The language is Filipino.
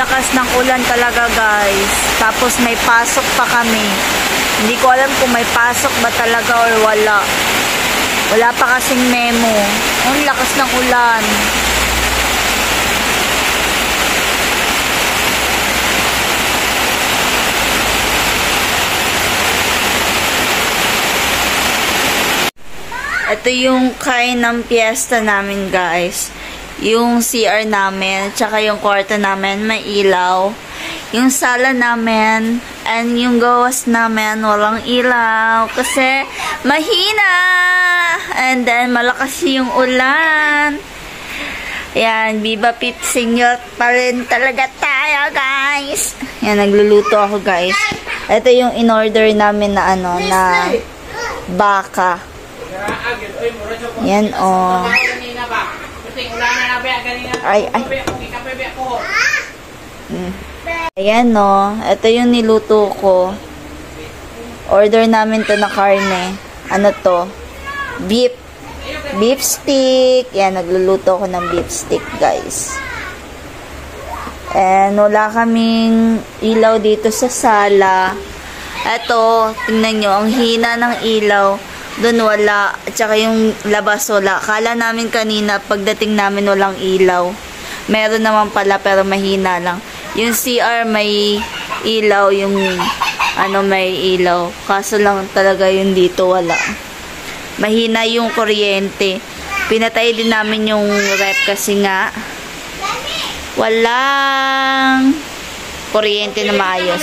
lakas ng ulan talaga guys. Tapos may pasok pa kami. Hindi ko alam kung may pasok ba talaga or wala. Wala pa kasing memo. Ang lakas ng ulan. Ito yung kain ng piyesta namin guys. Yung CR namin, tsaka yung kwarto namin, may ilaw. Yung sala namin, and yung gawas namin, walang ilaw. Kasi mahina! And then, malakas yung ulan. Yan, Viva Pit Senior pa rin talaga tayo, guys. Yan, nagluluto ako, guys. Ito yung in-order namin na ano, na baka. Yan, oh. Ay. Ayan, no. Ito yung niluto ko. Order namin to na karne. Ano to? Beef. Beef stick. Yan, nagluluto ko ng beef stick, guys. And wala kaming ilaw dito sa sala. Ito, tingnan nyo, ang hina ng ilaw. Doon wala. At saka yung labas wala. Kala namin kanina, pagdating namin walang ilaw. Meron naman pala, pero mahina lang. Yung CR may ilaw, yung ano may ilaw. Kaso lang talaga yung dito wala. Mahina yung kuryente. Pinatay din namin yung rep kasi nga walang kuryente na maayos.